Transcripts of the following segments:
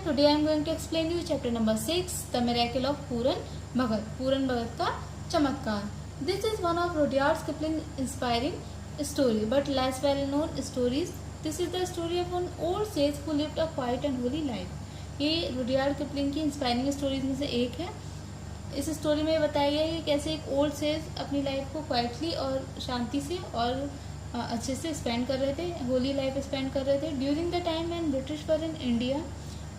today I am going to explain you chapter number 6, The Miracle of Puran Bhagat. Puran Bhagat का चमत्कार. This is one of Rudyard Kipling's inspiring story, but less well-known stories. This is the story of an old sage who lived a quiet and holy life. ये Rudyard Kipling की inspiring stories में से एक है. इस story में बताया गया है कि कैसे एक ओल्ड सेज अपनी लाइफ को क्वाइटली और शांति से और अच्छे से स्पेंड कर रहे थे, होली लाइफ स्पेंड कर रहे थे. During the time and British were in India,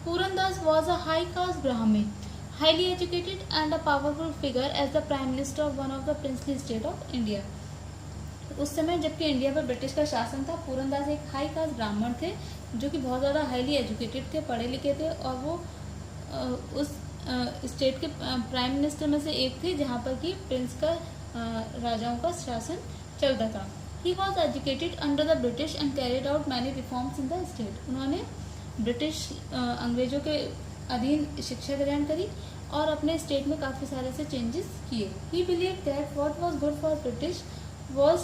Purandas was a high-caste Brahmin, highly educated and a powerful figure as the Prime Minister of one of the princely state of India. उस समय जबकि India पर British का शासन था, पूरनदास एक high cast ब्राह्मण थे जो कि बहुत ज़्यादा हाईली एजुकेटेड थे, पढ़े लिखे थे, और वो उस स्टेट के प्राइम मिनिस्टर में से एक थे जहाँ पर कि प्रिंस का राजाओं का शासन चलता था. He was educated under the British and carried out many reforms in the state. उन्होंने ब्रिटिश अंग्रेजों के अधीन शिक्षा ग्रहण करी और अपने स्टेट में काफ़ी सारे से चेंजेस किए. ही believe that what was good for British was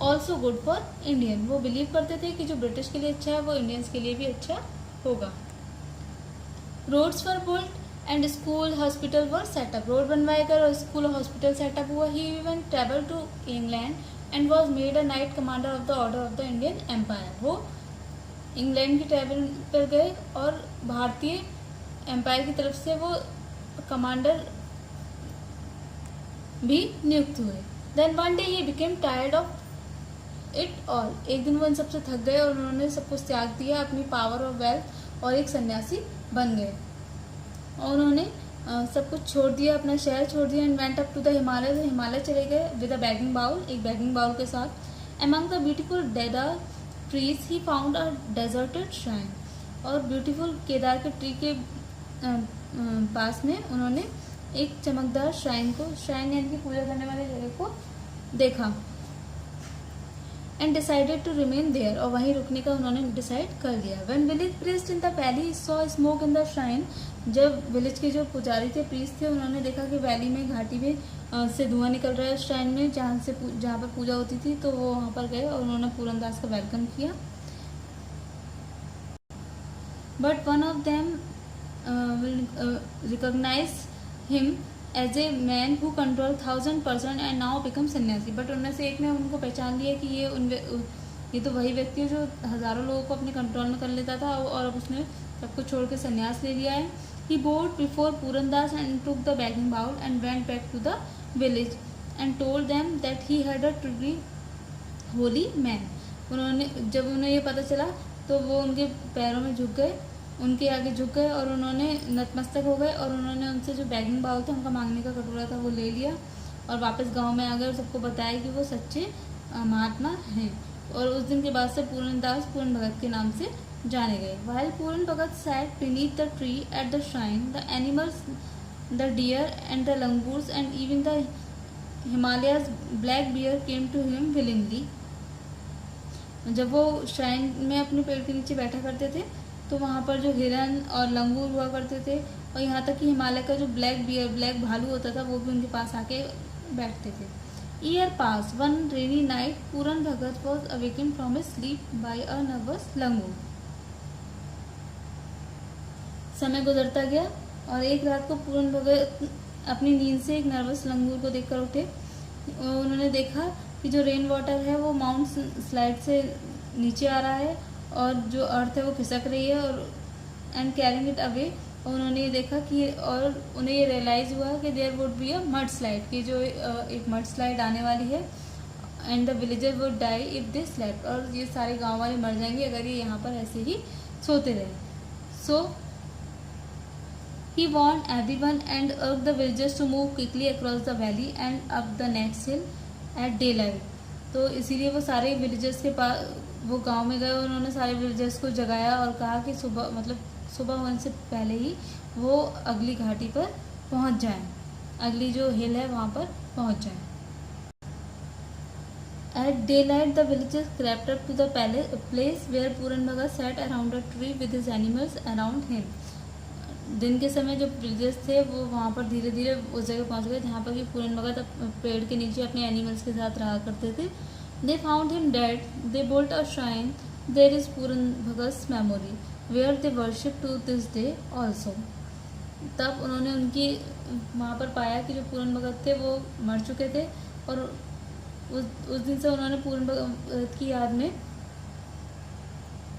also good for Indian. वो बिलीव करते थे कि जो ब्रिटिश के लिए अच्छा है वो इंडियंस के लिए भी अच्छा होगा. Roads were built and school hospital were set up. Road बनवाए गए और स्कूल और हॉस्पिटल सेटअप हुआ. He even travel to England and was made a knight commander of the order of the Indian empire. वो इंग्लैंड की travel पर गए और भारतीय एम्पायर की तरफ से वो कमांडर भी नियुक्त हुए. Then one day he became tired of it all. एक दिन वो इन सबसे थक गए और उन्होंने सब कुछ त्याग दिया, अपनी पावर और वेल्थ, और एक सन्यासी बन गए. और उन्होंने सब कुछ छोड़ दिया, अपना शहर छोड़ दिया. And went up to the Himalaya. Himalaya चले गए विद अ बैगिंग बाउल, एक बैगिंग बाउल के साथ. Among the beautiful deodar trees he found a deserted shrine. और ब्यूटीफुल केदार के ट्री के पास में उन्होंने एक चमकदार श्राइन यानी कि पूजा करने वाले जगह को देखा. And decided to remain there. और वहीं रुकने का उन्होंने डिसाइड कर लिया. When village priest in the valley saw smoke in the shrine. जब विलेज के जो पुजारी थे, प्रीस्ट थे, उन्होंने देखा कि वैली में, घाटी में से धुआं निकल रहा है श्राइन में जहाँ पर पूजा होती थी. तो वो वहाँ पर गए और उन्होंने पूरनदास का वेलकम किया. But one of them recognise him as a man who control 1000% and now become sanyasi. But उनमें से एक ने उनको पहचान लिया कि ये तो वही व्यक्ति है जो हजारों लोगों को अपने कंट्रोल में कर लेता था, और अब उसने सब कुछ छोड़ के सन्यास ले लिया है. He bowed before Purandas and took the begging bowl and went back to the village and told them that he had a truly holy man. जब उन्हें ये पता चला तो वो उनके पैरों में झुक गए, उनके आगे झुक गए और उन्होंने नतमस्तक हो गए. और उन्होंने उनसे जो बैगिंग बाउल था, उनका मांगने का कटोरा था, वो ले लिया और वापस गांव में आ गए और सबको बताया कि वो सच्चे महात्मा हैं. और उस दिन के बाद से पूरनदास पूरन भगत के नाम से जाने गए. While Puran Bhagat sat beneath the tree at the shrine, the animals, the deer and the langurs and even the Himalayas black bear came to him willingly. जब वो श्राइन में अपने पेड़ के नीचे बैठा करते थे तो वहाँ पर जो हिरन और लंगूर हुआ करते थे, और यहाँ तक कि हिमालय का जो ब्लैक भालू होता था, वो भी उनके पास आके बैठते थे. Year passed. One rainy night, Puran Bhagat was awakened from his sleep by a nervous langur. समय गुजरता गया और एक रात को पूरन भगत अपनी नींद से एक नर्वस लंगूर को देखकर उठे. उन्होंने देखा कि जो रेन वाटर है वो माउंट स्लाइड से नीचे आ रहा है और जो अर्थ है वो खिसक रही है, और एंड कैरिंग इट अवे. और उन्होंने ये देखा कि, और उन्हें ये रियलाइज़ हुआ कि there would be a mud slide, कि जो एक मड स्लाइड आने वाली है. And the villager would die if they slept. और ये सारे गाँव वाले मर जाएंगे अगर ये यहाँ पर ऐसे ही सोते रहे. सो he warned everyone and urged the villagers to move quickly across the valley and up the next hill at daylight. तो इसीलिए वो सारे विलेजर्स के पास, वो गांव में गए और उन्होंने सारे विलेजर्स को जगाया और कहा कि सुबह होने से पहले ही वो अगली घाटी पर पहुंच जाएं, अगली जो हिल है वहाँ पर पहुंच जाएं. At daylight, the villagers crept up to the place where Puran Bhagat sat around a tree with his animals around him. दिन के समय जो विलेजर्स थे वो वहाँ पर धीरे धीरे उस जगह पहुँच गए जहाँ पर कि पूरन भगत पेड़ के नीचे अपने एनिमल्स के साथ रहा करते थे. They found him dead. They built a shrine. There is Puran Bhagat memory. Where they worship to this day also. तब उन्होंने उनकी वहाँ पर पाया कि जो पूरन भगत थे वो मर चुके थे, और उस दिन से उन्होंने पूरन भगत की याद में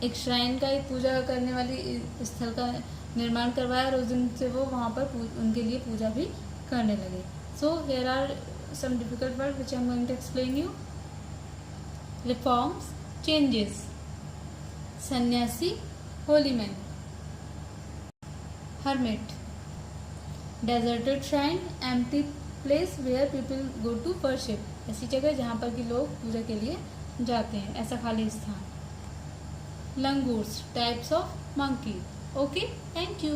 एक श्राइन का, एक पूजा करने वाली स्थल का निर्माण करवाया, और उस दिन से वो वहाँ पर उनके लिए पूजा भी करने लगे। So here are some difficult word which I am going to explain you. Reforms, changes, सन्यासी, holy man, hermit, deserted shrine, empty place where people go to worship, ऐसी जगह जहाँ पर कि लोग पूजा के लिए जाते हैं, ऐसा खाली स्थान। Langurs, types of monkey. Okay, thank you.